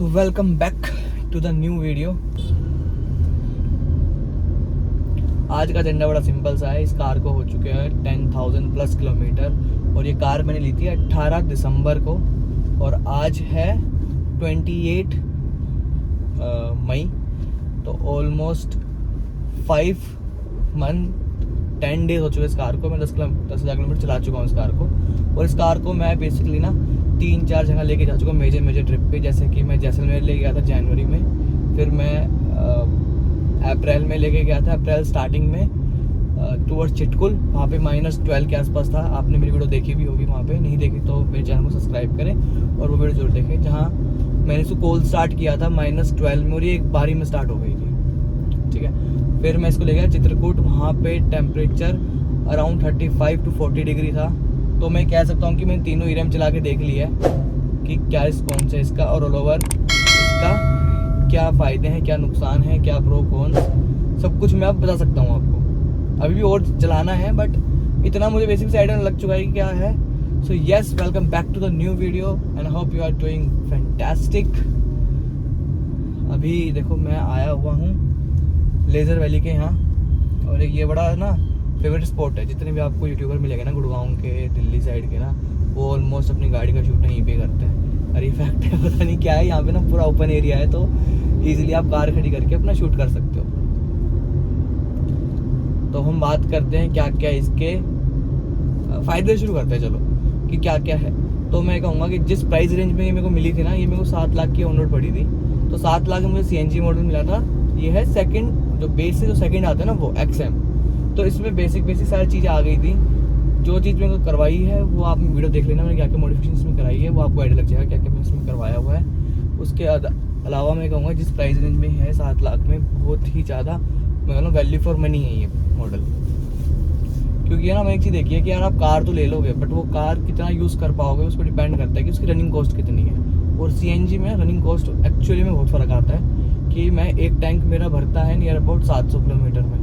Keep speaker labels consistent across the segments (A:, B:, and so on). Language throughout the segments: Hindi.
A: So welcome back to the new video. आज का एजेंडा बड़ा सिंपल सा है। इस कार को हो चुके हैं 10,000 प्लस किलोमीटर और ये कार मैंने ली थी 18 दिसंबर को और आज है 28 मई। तो ऑलमोस्ट 5 मंथ 10 डेज हो चुके इस कार को। मैं 10,000 किलोमीटर चला चुका हूँ इस कार को। और इस कार को मैं बेसिकली ना 3-4 जगह लेके जा चुका हूँ मेजर ट्रिप पे। जैसे कि मैं जैसलमेर ले गया था जनवरी में, फिर मैं अप्रैल में लेके गया था, अप्रैल स्टार्टिंग में टूवर्ड्स चिटकुल। वहाँ पे -12 के आसपास था। आपने मेरी वीडियो देखी भी होगी, वहाँ पे नहीं देखी तो मेरे चैनल को सब्सक्राइब करें और वो वीडियो जरूर देखें, जहाँ मैंने इसको कोल्ड स्टार्ट किया था -12 में और ये एक बारी में स्टार्ट हो गई थी। ठीक है, फिर मैं इसको ले गया चित्रकूट। वहाँ पे टेम्परेचर अराउंड 35 to 40 डिग्री था। तो मैं कह सकता हूँ कि मैंने तीनों ईरम चला के देख लिया है कि क्या रिस्पॉन्स है इसका और ऑल ओवर इसका क्या फ़ायदे हैं, क्या नुकसान है, क्या प्रो कॉन, सब कुछ मैं अब बता सकता हूँ आपको। अभी भी और चलाना है बट इतना मुझे बेसिक से आइडिया लग चुका है कि क्या है। So yes, welcome back to the new video and hope you are doing fantastic. अभी देखो मैं आया हुआ हूँ लेज़र वैली के यहाँ और ये बड़ा ना फेवरेट स्पॉट है। जितने भी आपको यूट्यूबर मिलेंगे ना गुड़गांव के, दिल्ली साइड के ना, वो ऑलमोस्ट अपनी गाड़ी का शूट यहीं पे करते हैं। और ये फैक्ट है, पता नहीं क्या है, यहाँ पे ना पूरा ओपन एरिया है तो इजीली आप कार खड़ी करके अपना शूट कर सकते हो। तो हम बात करते हैं क्या क्या इसके फ़ायदे शुरू करते हैं, चलो कि क्या क्या है। तो मैं कहूँगा कि जिस प्राइस रेंज में ये मेरे को मिली थी ना, ये मेरे को 7 लाख की ऑन रोड पड़ी थी। तो 7 लाख में मुझे CNG मॉडल मिला था। ये है सेकंड, जो बेस से जो सेकंड आता है ना वो XM। तो इसमें बेसिक सारी चीज़ें आ गई थी। जो चीज़ मैंने करवाई है वो आप वीडियो देख लेना, मैंने क्या क्या मॉडिफिकेशन इसमें कराई है, वो आपको आइडिया लग जाएगा क्या क्या मैंने इसमें करवाया हुआ है। उसके अलावा मैं कहूँगा जिस प्राइस रेंज में है 7 लाख में, बहुत ही ज़्यादा मैं कहूँ वैल्यू फॉर मनी है ये मॉडल। क्योंकि है ना, मैंने एक चीज़ देखी है कि यार आप कार तो ले लोगे बट वो कार कितना यूज़ कर पाओगे उस पर डिपेंड करता है कि उसकी रनिंग कॉस्ट कितनी है। और CNG में रनिंग कॉस्ट एक्चुअली में बहुत फ़र्क आता है कि मैं एक टैंक मेरा भरता है नियर अबाउट 700 किलोमीटर में,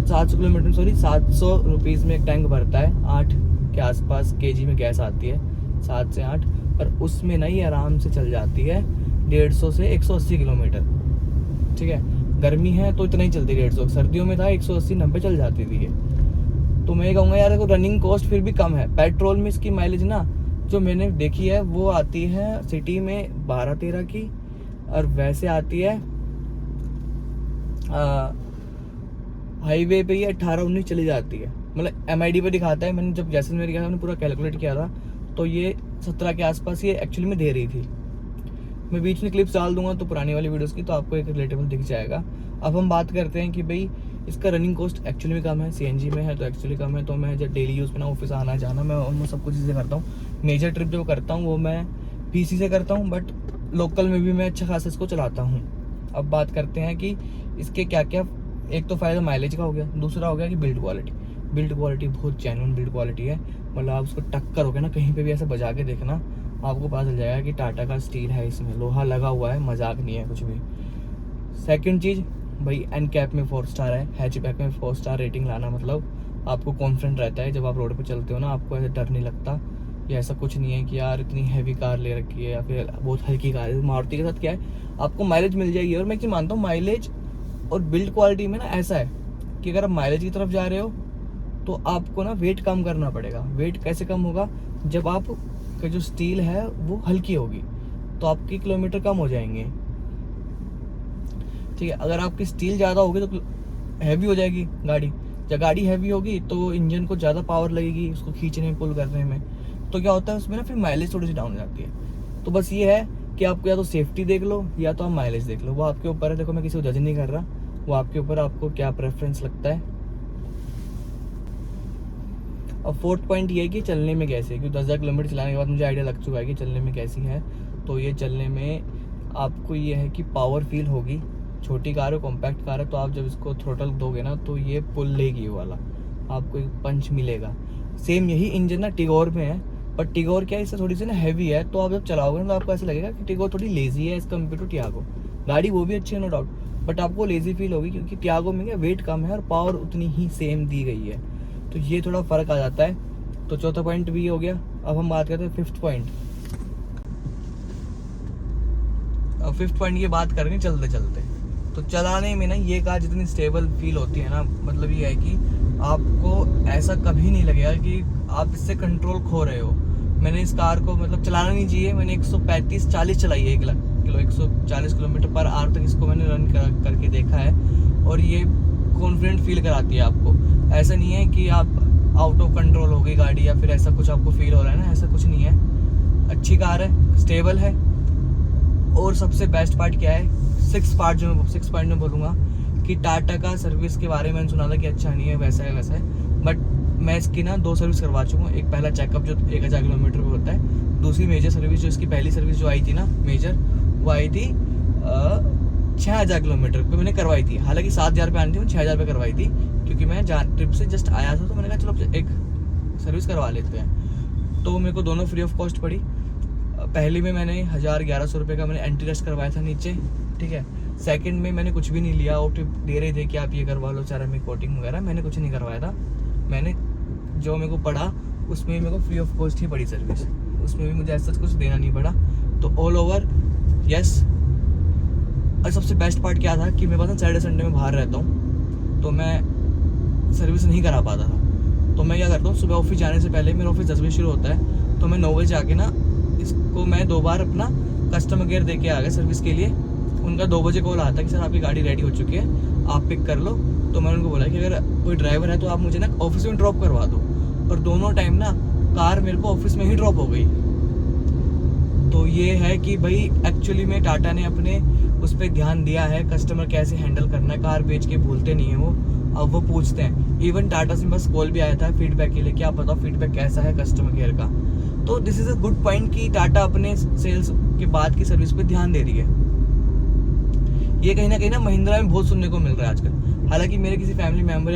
A: 700 रुपीज़ में एक टैंक भरता है। 8 के आसपास kg में गैस आती है, 7 से 8। और उसमें ना ये आराम से चल जाती है 150 से 180 किलोमीटर। ठीक है, गर्मी है तो इतना ही चलती है 150, सर्दियों में था 180-90 चल जाती थी ये। तो मैं कहूँगा यार देखो रनिंग कॉस्ट फिर भी कम है। पेट्रोल में इसकी माइलेज ना जो मैंने देखी है वो आती है सिटी में 12-13 की, और वैसे आती है हाईवे पे ये 18-19 चली जाती है। मतलब MID पे दिखाता है। मैंने जब जैसलमेर गया था मैंने पूरा कैलकुलेट किया था तो ये 17 के आसपास ये एक्चुअली में दे रही थी। मैं बीच में क्लिप्स डाल दूंगा तो पुरानी वाली वीडियोस की, तो आपको एक रिलेटेबल दिख जाएगा। अब हम बात करते हैं कि भाई इसका रनिंग कॉस्ट एक्चुअली में कम है, CNG में है तो एक्चुअली कम है। तो मैं जब डेली यूज़ में ना ऑफिस आना जाना, मैं ऑलमोस्ट सब कुछ चीज़ें करता हूँ। मेजर ट्रिप जो करता हूँ वो मैं PC से करता हूँ, बट लोकल में भी मैं अच्छा खासा इसको चलाता हूँ। अब बात करते हैं कि इसके क्या क्या, एक तो फ़ायदा माइलेज का हो गया, दूसरा हो गया कि बिल्ड क्वालिटी बहुत जेन्युइन बिल्ड क्वालिटी है। मतलब आप उसको टक्कर करोगे ना कहीं पे भी ऐसे बजा के देखना, आपको पता चल जाएगा कि टाटा का स्टील है, इसमें लोहा लगा हुआ है, मजाक नहीं है कुछ भी। सेकंड चीज़ भाई NCAP में 4 स्टार है, हैचबैक में 4 स्टार रेटिंग लाना मतलब आपको कॉन्फिडेंट रहता है जब आप रोड पर चलते हो ना, आपको ऐसे डर नहीं लगता। या ऐसा कुछ नहीं है कि यार इतनी हैवी कार ले रखी है या फिर बहुत हल्की कार है। मारुति के साथ क्या है, आपको माइलेज मिल जाएगी। और मैं क्या मानता हूँ माइलेज और बिल्ड क्वालिटी में ना ऐसा है कि अगर आप माइलेज की तरफ जा रहे हो तो आपको ना वेट कम करना पड़ेगा। वेट कैसे कम होगा, जब आप का जो स्टील है वो हल्की होगी तो आपके किलोमीटर कम हो जाएंगे। ठीक है, अगर आपकी स्टील ज़्यादा होगी तो हैवी हो जाएगी गाड़ी। जब गाड़ी हैवी होगी तो इंजन को ज़्यादा पावर लगेगी उसको खींचने में, पुल करने में। तो क्या होता है उसमें ना फिर माइलेज थोड़ी सी डाउन हो जाती है। तो बस ये है कि आपको या तो सेफ्टी देख लो या तो आप माइलेज देख लो, वो आपके ऊपर है। देखो मैं किसी को जज नहीं कर रहा, वो आपके ऊपर, आपको क्या प्रेफरेंस लगता है। अब फोर्थ पॉइंट ये है कि चलने में कैसे, क्योंकि 10,000 किलोमीटर चलाने के बाद मुझे आइडिया लग चुका है कि चलने में कैसी है। तो ये चलने में आपको ये है कि पावर फील होगी। छोटी कार है, कॉम्पैक्ट कार है, तो आप जब इसको थ्रोटल दोगे ना तो ये पुल लेगी वाला, आपको एक पंच मिलेगा। सेम यही इंजन ना टिगोर में है, पर टिगोर क्या है, इससे थोड़ी सी ना हैवी है। तो आप जब चलाओगे ना तो आपको ऐसा लगेगा कि टिगोर थोड़ी लेजी है एज कम्पेयर टू टियागो। गाड़ी वो भी अच्छी है नो डाउट, बट आपको लेजी फील होगी क्योंकि टियागो में क्या वेट कम है और पावर उतनी ही सेम दी गई है। तो ये थोड़ा फ़र्क आ जाता है। तो चौथा पॉइंट भी हो गया। अब हम बात करते हैं फिफ्थ पॉइंट। और फिफ्थ पॉइंट की बात करेंगे चलते चलते, तो चलाने में ना ये कार जितनी स्टेबल फील होती है ना, मतलब ये है कि आपको ऐसा कभी नहीं लगेगा कि आप इससे कंट्रोल खो रहे हो। मैंने इस कार को मतलब चलाना नहीं चाहिए, मैंने 135-40 चलाई है, 140 किलोमीटर पर आवर तक इसको मैंने रन करके देखा है, और ये कॉन्फिडेंट फील कराती है आपको। ऐसा नहीं है कि आप आउट ऑफ कंट्रोल हो गई गाड़ी या फिर ऐसा कुछ आपको फील हो रहा है ना, ऐसा कुछ नहीं है। अच्छी कार है, स्टेबल है। और सबसे बेस्ट पार्ट क्या है, सिक्स पॉइंट में बोलूँगा कि टाटा का सर्विस के बारे में सुना था कि अच्छा नहीं है, वैसा है, बट मैं इसकी ना 2 सर्विस करवा चुका हूँ। एक पहला चेकअप जो 1000 किलोमीटर पे होता है, दूसरी मेजर सर्विस जो इसकी पहली सर्विस जो आई थी ना मेजर, वो आई थी 6000 किलोमीटर पे मैंने करवाई थी। हालांकि 7000 पे आनी थी, मैं 6000 पे करवाई थी, क्योंकि मैं ट्रिप से जस्ट आया था, तो मैंने कहा चलो एक सर्विस करवा लेते हैं। तो मेरे को दोनों फ्री ऑफ कॉस्ट पड़ी। पहली में मैंने 1100 रुपये का मैंने एंटी रस्ट करवाया था नीचे, ठीक है। सेकंड में मैंने कुछ भी नहीं लिया, और टिप दे रहे थे कि आप ये करवा लो, सेरामिक कोटिंग वगैरह, मैंने कुछ नहीं करवाया था। मैंने जो मेरे को पड़ा उसमें मेरे को फ्री ऑफ कॉस्ट ही पड़ी सर्विस, उसमें भी मुझे ऐसा कुछ देना नहीं पड़ा। तो ऑल ओवर यस। और सबसे बेस्ट पार्ट क्या था कि मेरे पास ना सैटरडे संडे में बाहर रहता हूँ, तो मैं सर्विस नहीं करा पाता था। तो मैं क्या करता हूँ, सुबह ऑफिस जाने से पहले, मेरा ऑफिस 10 बजे शुरू होता है, तो मैं 9 बजे आके ना इसको मैं 2 बार अपना कस्टमर केयर दे के आ गया सर्विस के लिए। उनका 2 बजे कॉल आता है कि सर आपकी गाड़ी रेडी हो चुकी है, आप पिक कर लो। तो मैंने उनको बोला कि अगर कोई ड्राइवर है तो आप मुझे ना ऑफिस में ड्रॉप करवा दो। और दोनों टाइम ना कार मेरे को ऑफिस में ही ड्रॉप हो गई। तो ये है कि भाई एक्चुअली में टाटा ने अपने उस पर ध्यान दिया है, कस्टमर कैसे हैंडल करना है। कार बेच के भूलते नहीं है वो, अब वो पूछते हैं। इवन टाटा से बस कॉल भी आया था फीडबैक के लिए कि आप बताओ फीडबैक कैसा है कस्टमर केयर का। तो this is a good point कि टाटा अपने सेल्स के बाद की सर्विस पे ध्यान दे रही है। ये कहीं ना महिंद्रा में बहुत सुनने को मिल रहा है आजकल। हालांकि मेरे किसी फैमिली मेम्बर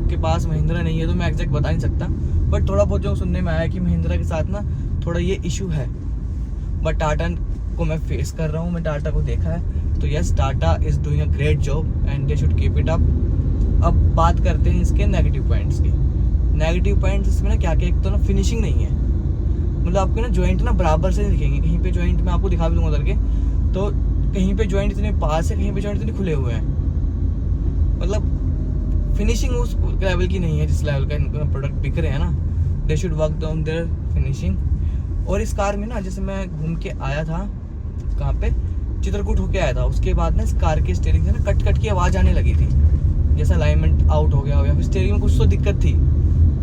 A: के पास महिंद्रा नहीं है, तो मैं एग्जैक्ट बता नहीं सकता, बट थोड़ा बहुत जो सुनने में आया कि महिंद्रा के साथ ना थोड़ा ये इशू है। बट टाटा को मैं फेस कर रहा हूँ, मैं टाटा को देखा है, तो yes Tata is doing a great job and they should keep it up. अब बात करते हैं इसके नेगेटिव पॉइंट्स की। नेगेटिव पॉइंट्स इसमें ना क्या क्या, एक तो ना फिनिशिंग नहीं है, मतलब आपके ना जॉइंट ना बराबर से नहीं दिखेंगे। कहीं पे जॉइंट मैं आपको दिखा भी दूंगा उधर के, तो कहीं पे जॉइंट इतने पास है, कहीं पे जॉइंट इतने खुले हुए हैं। मतलब फिनिशिंग उस लेवल की नहीं है जिस लेवल का इनका प्रोडक्ट बिक रहे हैं ना। They should work on their finishing. और इस कार में ना जैसे मैं घूम के आया था, कहाँ पे, चित्रकूट होके आया था, उसके बाद ना इस कार के स्टीयरिंग से ना कट कट की आवाज़ आने लगी थी, जैसा अलाइनमेंट आउट हो गया हो या फिर स्टीयरिंग में कुछ तो दिक्कत थी।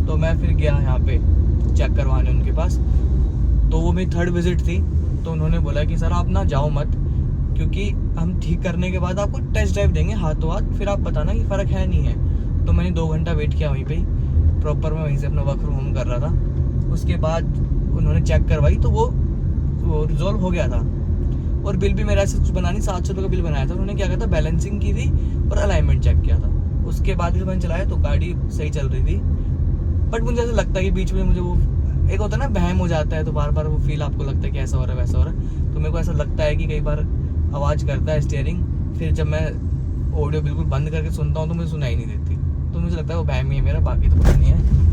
A: तो मैं फिर गया यहाँ पे चेक करवाने उनके पास। तो वो मेरी 3rd विजिट थी, तो उन्होंने बोला कि सर आप ना जाओ मत, क्योंकि हम ठीक करने के बाद आपको टेस्ट ड्राइव देंगे हाथों हाथ, फिर आप बताना कि फ़र्क है नहीं है। तो मैंने 2 घंटा वेट किया वहीं पे, प्रॉपर मैं वहीं से अपना वर्क फ्रॉम होम कर रहा था। उसके बाद उन्होंने चेक करवाई, तो वो रिजॉल्व हो गया था। और बिल भी मेरा ऐसे कुछ बना नहीं, 700 रुपये का बिल बनाया था। उन्होंने क्या किया था, बैलेंसिंग की थी और अलाइनमेंट चेक किया था। उसके बाद जब मैंने चलाया तो गाड़ी सही चल रही थी। बट मुझे ऐसा लगता है कि बीच में मुझे वो एक होता है ना, बहम हो जाता है, तो बार बार वो फील आपको लगता है कि ऐसा हो रहा है वैसा हो रहा है। तो मेरे को ऐसा लगता है कि कई बार आवाज़ करता है स्टीयरिंग, फिर जब मैं ऑडियो बिल्कुल बंद करके सुनता हूँ तो मुझे सुनाई नहीं देती। तो मुझे लगता है वो बहम ही है मेरा, बाकी तो कुछ नहीं है।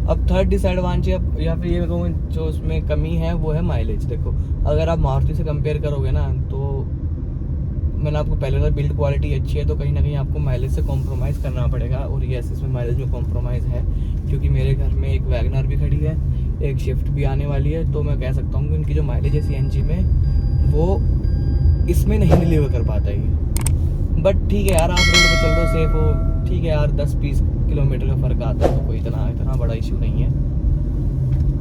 A: अब 3rd डिसएडवांटेज या फिर ये कहूँ जो उसमें कमी है वो है माइलेज। देखो अगर आप मारुति से कंपेयर करोगे ना, तो मैंने आपको पहले बताया बिल्ड क्वालिटी अच्छी है, तो कहीं ना कहीं आपको माइलेज से कॉम्प्रोमाइज़ करना पड़ेगा। और यस इसमें माइलेज में कॉम्प्रोमाइज़ है, क्योंकि मेरे घर में एक वैगनर भी खड़ी है, एक शिफ्ट भी आने वाली है। तो मैं कह सकता हूँ कि उनकी जो माइलेज है CNG में, वो इसमें नहीं डिलीवर कर पाता है। बट ठीक है यार, आप रोड पे चल रहे हो, सेफ हो, ठीक है यार, 10-20 किलोमीटर का फ़र्क आता है, तो कोई इतना बड़ा इशू नहीं है।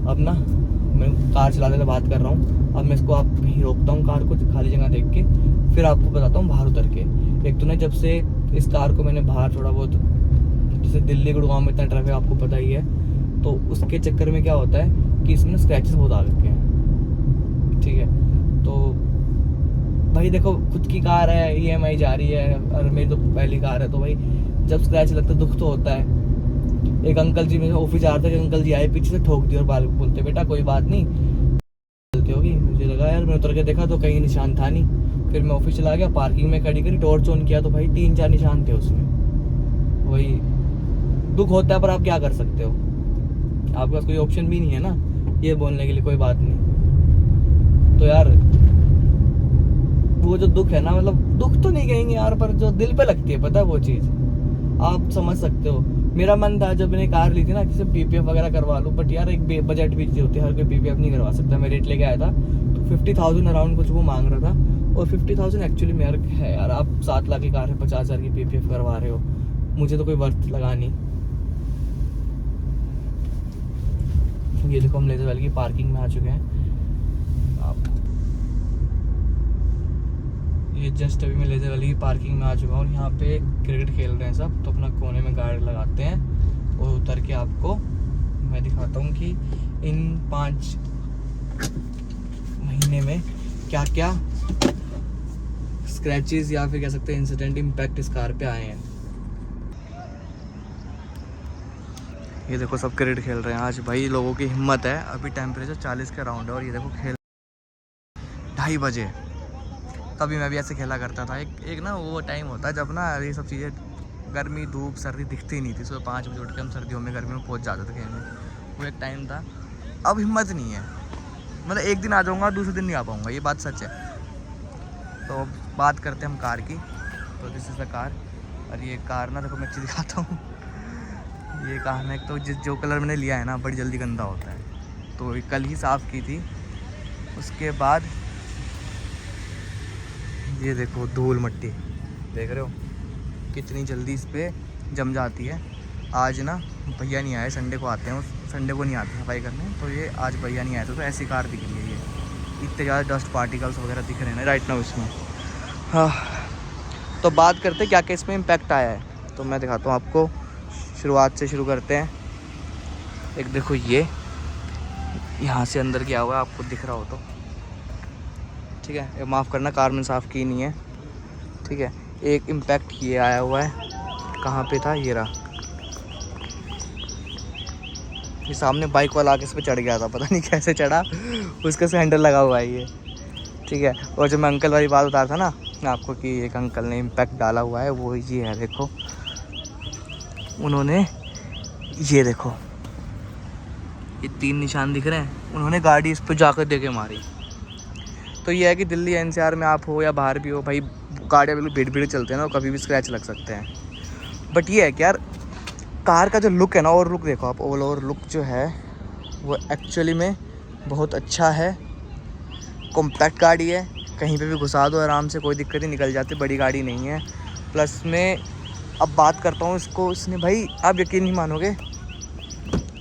A: अब ना मैं कार चलाते हुए बात कर रहा हूँ, अब मैं इसको आप कहीं रोकता हूँ कार को खाली जगह देख के, फिर आपको बताता हूँ बाहर उतर के। एक तो ना जब से इस कार को मैंने बाहर थोड़ा बहुत, जैसे दिल्ली गुड़गांव में इतना ट्रैफिक आपको पता ही है, तो उसके चक्कर में क्या होता है कि इसमें स्क्रैचेस बहुत आ गए हैं, ठीक है। तो भाई देखो खुद की कार है, EMI जा रही है, और मेरी तो पहली कार है, तो भाई जब स्क्रैच लगता है दुख तो होता है। एक अंकल जी मेरे ऑफिस जा रहे थे, अंकल जी आए पीछे से ठोक दी और बाल बोलते बेटा कोई बात नहीं गलती होगी। मुझे लगा यार, मैं उतर के देखा तो कहीं निशान था नहीं। फिर मैं ऑफिस चला गया, पार्किंग में खड़ी करी, टॉर्च ऑन किया तो भाई 3-4 निशान थे उसमें। वही दुख होता है, पर आप क्या कर सकते हो, आपके पास कोई ऑप्शन भी नहीं है ना ये बोलने के लिए कोई बात नहीं। तो यार वो जो दुख है ना, मतलब दुख तो नहीं कहेंगे यार, पर जो दिल पे लगती है, पता है वो चीज़, आप समझ सकते हो। मेरा मन था जब मैंने कार ली थी ना कि सिर्फ पीपीएफ वगैरह करवा लूँ, बट यार एक बजट भी होती है, हर कोई पीपीएफ नहीं करवा सकता। मैं रेट लेके आया था तो 50,000 अराउंड कुछ वो मांग रहा था, और 50,000 एक्चुअली मेरा है यार। आप 7 लाख की कार है, 50,000 की पीपीएफ करवा रहे हो, मुझे तो कोई वर्थ लगा नहीं। ये देखो हम लेजर वैली की पार्किंग में आ चुके हैं। आप ये जस्ट अभी मैं लेजर वैली की पार्किंग में आ चुका हूँ। यहाँ पे क्रिकेट खेल रहे हैं सब, तो अपना कोने में गाड़ी लगाते हैं और उतर के आपको मैं दिखाता हूँ कि इन 5 महीने में क्या क्या स्क्रैचेस या फिर कह सकते हैं इंसिडेंट इम्पैक्ट इस कार पे आए हैं। ये देखो सब क्रिकेट खेल रहे हैं आज, भाई लोगों की हिम्मत है। अभी टेम्परेचर 40 के अराउंड है, और ये देखो खेल 2:30 बजे, तभी मैं भी ऐसे खेला करता था। एक ना वो टाइम होता है जब ना ये सब चीज़ें, गर्मी धूप सर्दी दिखती नहीं थी। सुबह 5 बजे उठ के हम सर्दियों में गर्मी में पहुंच जाते थे खेलने, वो एक टाइम था। अब हिम्मत नहीं है, मतलब एक दिन आ जाऊंगा, दूसरे दिन नहीं आ पाऊंगा, ये बात सच है। तो बात करते हैं हम कार की। तो दिस इज़ द कार, और ये कार ना देखो मैं अच्छी दिखाता हूँ। ये कार में एक तो जो कलर मैंने लिया है ना, बड़ी जल्दी गंदा होता है, तो ये कल ही साफ़ की थी। उसके बाद ये देखो धूल मट्टी, देख रहे हो कितनी जल्दी इस पर जम जाती है। आज ना भैया नहीं आए, संडे को आते हैं, संडे को नहीं आते सफाई करने, तो ये आज भैया नहीं आए थे, तो ऐसी कार दिख रही है। ये इतने ज़्यादा डस्ट पार्टिकल्स वगैरह दिख रहे हैं राइट नाउ इसमें। हाँ, तो बात करते हैं क्या क्या इसमें इम्पैक्ट आया है, तो मैं दिखाता हूँ आपको। शुरुआत से शुरू करते हैं। एक देखो ये यहाँ से अंदर गया हुआ है, आपको दिख रहा हो तो ठीक है, माफ़ करना कार मैंने साफ़ की नहीं है, ठीक है। एक इम्पैक्ट ये आया हुआ है, कहाँ पे था, ये रहा, ये सामने बाइक वाला आके इस पर चढ़ गया था, पता नहीं कैसे चढ़ा, उसका से हैंडल लगा हुआ है ये, ठीक है। और जो मैं अंकल वाली बात बता रहा था ना आपको कि एक अंकल ने इम्पैक्ट डाला हुआ है, वो ये है, देखो उन्होंने, ये देखो ये 3 निशान दिख रहे हैं, उन्होंने गाड़ी इस पर जाकर दे के मारी। तो ये है कि दिल्ली एनसीआर में आप हो या बाहर भी हो, भाई गाड़ियाँ बिल्कुल भीड़ भीड़ चलते हैं ना, कभी भी स्क्रैच लग सकते हैं। बट ये है कि यार कार का जो लुक है ना, और लुक देखो आप, ऑल ओवर लुक जो है वो एक्चुअली में बहुत अच्छा है। कॉम्पैक्ट गाड़ी है, कहीं पे भी घुसा दो आराम से, कोई दिक्कत नहीं, निकल जाती, बड़ी गाड़ी नहीं है। प्लस में अब बात करता हूँ इसको, इसने भाई आप यकीन नहीं मानोगे,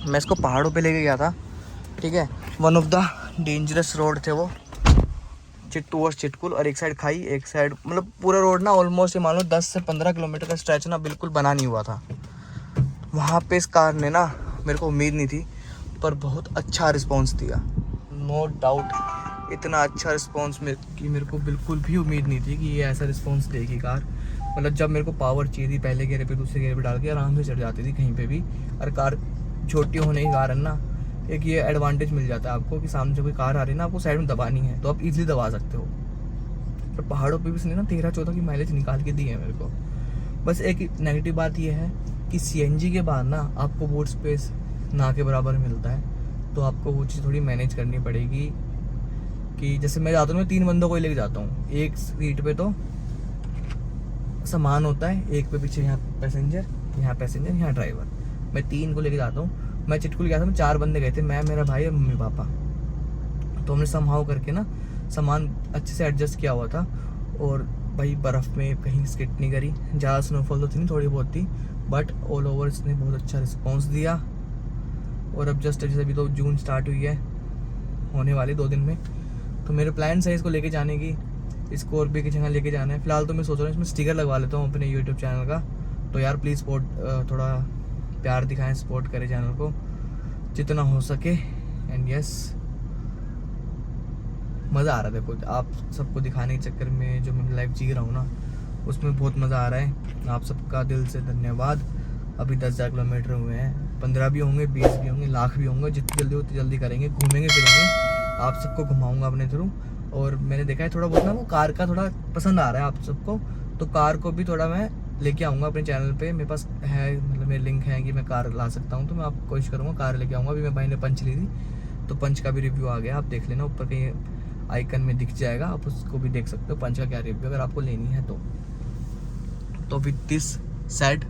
A: मैं इसको पहाड़ों पे लेके गया था, ठीक है। One of the dangerous road थे वो, चिट्टू और चिटकुल, और एक साइड खाई, एक साइड, मतलब पूरा रोड ना ऑलमोस्ट मान लो 10 से 15 किलोमीटर का स्ट्रेच ना बिल्कुल बना नहीं हुआ था। वहाँ पे इस कार ने ना, मेरे को उम्मीद नहीं थी, पर बहुत अच्छा रिस्पॉन्स दिया, नो डाउट। इतना अच्छा रिस्पॉन्स मेरे को बिल्कुल भी उम्मीद नहीं थी कि ये ऐसा रिस्पॉन्स देगी कार। मतलब जब मेरे को पावर चाहिए थी, पहले गेयर पे दूसरे गेयर पे डाल के आराम से चढ़ जाती थी कहीं पे भी। और कार छोटी होने के कारण ना एक ये एडवांटेज मिल जाता है आपको कि सामने से कोई कार आ रही है ना, आपको साइड में दबानी है तो आप इजीली दबा सकते हो। पर पहाड़ों पे भी इसने ना 13-14 की माइलेज निकाल के दी है मेरे को। बस एक नेगेटिव बात ये है कि सीएनजी के बाद ना आपको बूट स्पेस ना के बराबर मिलता है, तो आपको वो चीज़ थोड़ी मैनेज करनी पड़ेगी। कि जैसे मैं जाता हूँ, मैं 3 बंदों को ही लेके जाता हूँ, एक सीट पे तो सामान होता है, एक पे पीछे यहाँ पैसेंजर, यहाँ ड्राइवर, मैं 3 को लेके जाता हूँ। मैं चिटकुल गया था, मैं 4 बंदे गए थे, मैं, मेरा भाई और मम्मी पापा। तो हमने समहाउ करके ना सामान अच्छे से एडजस्ट किया हुआ था। और भाई बर्फ़ में कहीं स्किट नहीं करी, ज़्यादा स्नोफॉल तो थी नहीं, थोड़ी बहुत थी, बट ऑल ओवर इसने बहुत अच्छा रिस्पॉन्स दिया। और अब जस्ट जैसे अभी तो जून स्टार्ट हुई है, होने वाली 2 दिन में, तो मेरे प्लान है इसको लेके जाने की, स्कॉर्पियो की जगह लेके जाना है। फिलहाल तो मैं सोच रहा हूँ इसमें स्टिकर लगवा लेता हूँ अपने यूट्यूब चैनल का। तो यार प्लीज़ सपोर्ट, थोड़ा प्यार दिखाएं, सपोर्ट करें चैनल को जितना हो सके। एंड यस, मज़ा आ रहा है, देखो आप सबको दिखाने के चक्कर में जो मैं लाइफ जी रहा हूँ ना, उसमें बहुत मज़ा आ रहा है। आप सबका दिल से धन्यवाद। अभी 10,000 किलोमीटर हुए हैं, 15 भी होंगे, 20 भी होंगे, लाख भी होंगे, जितनी जल्दी उतनी जल्दी करेंगे, घूमेंगे फिरेंगे, आप सबको घुमाऊँगा अपने थ्रू। और मैंने देखा है थोड़ा बहुत ना वो कार का थोड़ा पसंद आ रहा है आप सबको, तो कार को भी थोड़ा मैं लेके आऊँगा अपने चैनल पे। मेरे पास है, मतलब मेरे लिंक है कि मैं कार ला सकता हूँ, तो मैं आपको कोशिश करूँगा कार लेके आऊँगा। अभी मैं भाई ने पंच ली थी, तो पंच का भी रिव्यू आ गया, आप देख लेना ऊपर कहीं आइकन में दिख जाएगा, आप उसको भी देख सकते हो पंच का क्या रिव्यू अगर आपको लेनी है तो with this said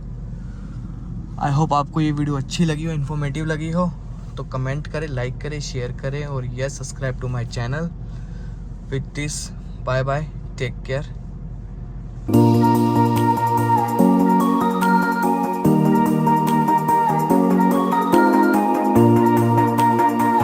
A: I hope आपको ये वीडियो अच्छी लगी हो, इन्फॉर्मेटिव लगी हो, तो कमेंट करें, लाइक करें, शेयर करें और yes subscribe to my channel. With this bye bye, take care.